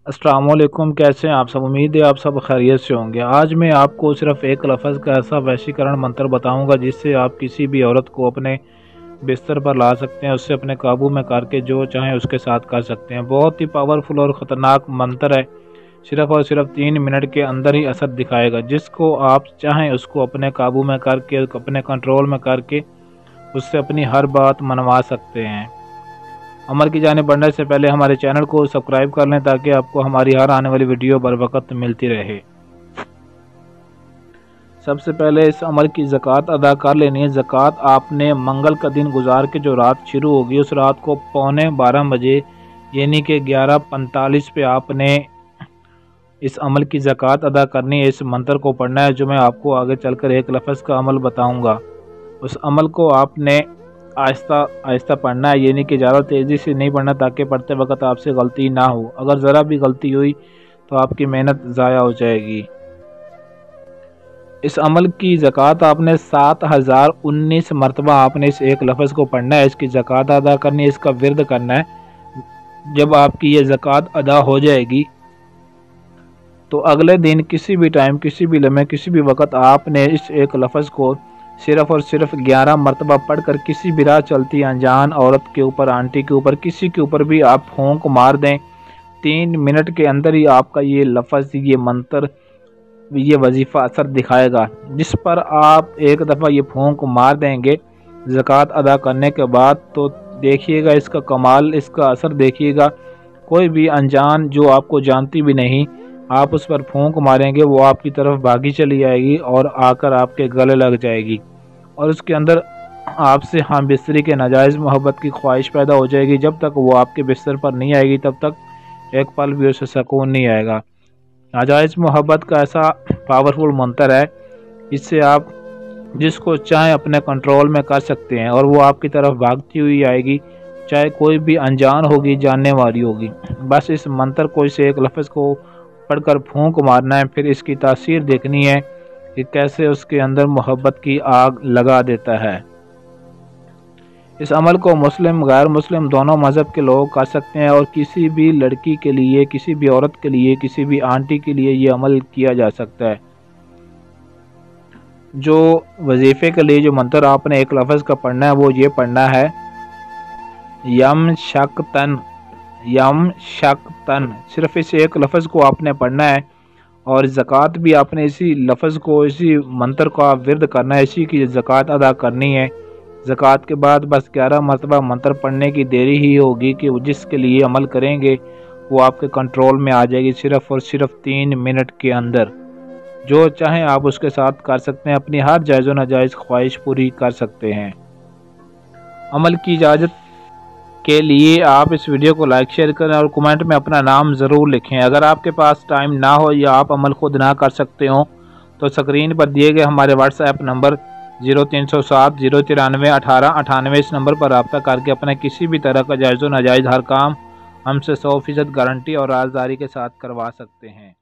अस्सलाम वालेकुम। कैसे हैं आप सब? उम्मीद है आप सब खैरियत से होंगे। आज मैं आपको सिर्फ एक लफ्ज़ का ऐसा वशीकरण मंत्र बताऊंगा जिससे आप किसी भी औरत को अपने बिस्तर पर ला सकते हैं, उससे अपने काबू में करके जो चाहें उसके साथ कर सकते हैं। बहुत ही पावरफुल और ख़तरनाक मंत्र है। सिर्फ और सिर्फ 3 मिनट के अंदर ही असर दिखाएगा। जिसको आप चाहें उसको अपने काबू में करके, अपने कंट्रोल में करके उससे अपनी हर बात मनवा सकते हैं। अमल की जाने बढ़ने से पहले हमारे चैनल को सब्सक्राइब कर लें ताकि आपको हमारी हर आने वाली वीडियो बर वक्त मिलती रहे। सबसे पहले इस अमल की ज़कात अदा कर लेनी है। ज़कात आपने मंगल का दिन गुजार के जो रात शुरू होगी उस रात को 12:15 बजे यानी कि 11:45 पे आपने इस अमल की ज़कात अदा करनी है। इस मंत्र को पढ़ना है जो मैं आपको आगे चलकर एक लफ्ज़ का अमल बताऊंगा। उस अमल को आपने आहिस्ता आहिस्ता पढ़ना है, यानी कि ज़्यादा तेज़ी से नहीं पढ़ना ताकि पढ़ते वक्त आपसे गलती ना हो। अगर ज़रा भी गलती हुई तो आपकी मेहनत ज़ाया हो जाएगी। इस अमल की ज़कात आपने 7019 मरतबा आपने इस एक लफ्ज़ को पढ़ना है। इसकी ज़कात अदा करनी है, इसका विर्द करना है। जब आपकी ये ज़कात अदा हो जाएगी तो अगले दिन किसी भी टाइम, किसी भी लम्हे, किसी भी वक्त आपने इस एक लफ्ज़ को सिर्फ़ और सिर्फ 11 मरतबा पढ़कर किसी भी राह चलती अनजान औरत के ऊपर, आंटी के ऊपर, किसी के ऊपर भी आप फूंक मार दें। 3 मिनट के अंदर ही आपका ये लफ्ज़, ये मंत्र, ये वजीफ़ा असर दिखाएगा। जिस पर आप एक दफ़ा ये फूंक मार देंगे ज़कात अदा करने के बाद तो देखिएगा इसका कमाल, इसका असर देखिएगा। कोई भी अनजान जो आपको जानती भी नहीं, आप उस पर फूंक मारेंगे, वो आपकी तरफ भागी चली आएगी और आकर आपके गले लग जाएगी और उसके अंदर आपसे हम बिस्तरी के नाजायज़ मोहब्बत की ख्वाहिश पैदा हो जाएगी। जब तक वो आपके बिस्तर पर नहीं आएगी तब तक एक पल भी उसे सुकून नहीं आएगा। नाजायज़ मोहब्बत का ऐसा पावरफुल मंत्र है, इससे आप जिसको चाहें अपने कंट्रोल में कर सकते हैं और वो आपकी तरफ भागती हुई आएगी, चाहे कोई भी अनजान होगी, जानने वाली होगी। बस इस मंत्र को, इस एक लफ्ज़ को पढ़कर फूंक मारना है, फिर इसकी तासीर देखनी है कि कैसे उसके अंदर मोहब्बत की आग लगा देता है। इस अमल को मुस्लिम, गैर मुस्लिम दोनों मज़हब के लोग कर सकते हैं और किसी भी लड़की के लिए, किसी भी औरत के लिए, किसी भी आंटी के लिए ये अमल किया जा सकता है। जो वजीफ़े के लिए जो मंत्र आपने एक लफ्ज़ का पढ़ना है वो ये पढ़ना है, यम शक तन, यम शक तन। सिर्फ इस एक लफ्ज़ को आपने पढ़ना है और ज़कात भी आपने इसी लफ्ज़ को, इसी मंत्र का विर्द करना है, इसी की ज़कात अदा करनी है। ज़कात के बाद बस 11 मरतबा मंत्र पढ़ने की देरी ही होगी कि जिसके लिए अमल करेंगे वो आपके कंट्रोल में आ जाएगी सिर्फ़ और सिर्फ 3 मिनट के अंदर। जो चाहें आप उसके साथ कर सकते हैं, अपनी हर जायज़ व नाजायज़ ख्वाहिश पूरी कर सकते हैं। अमल की इजाज़त के लिए आप इस वीडियो को लाइक, शेयर करें और कमेंट में अपना नाम ज़रूर लिखें। अगर आपके पास टाइम ना हो या आप अमल खुद ना कर सकते हो तो स्क्रीन पर दिए गए हमारे व्हाट्सएप नंबर 0307 093 18 98 इस नंबर पर रब्ता करके अपने किसी भी तरह का जायज़ व नाजायज़ हर काम हमसे 100% गारंटी और राजदारी के साथ करवा सकते हैं।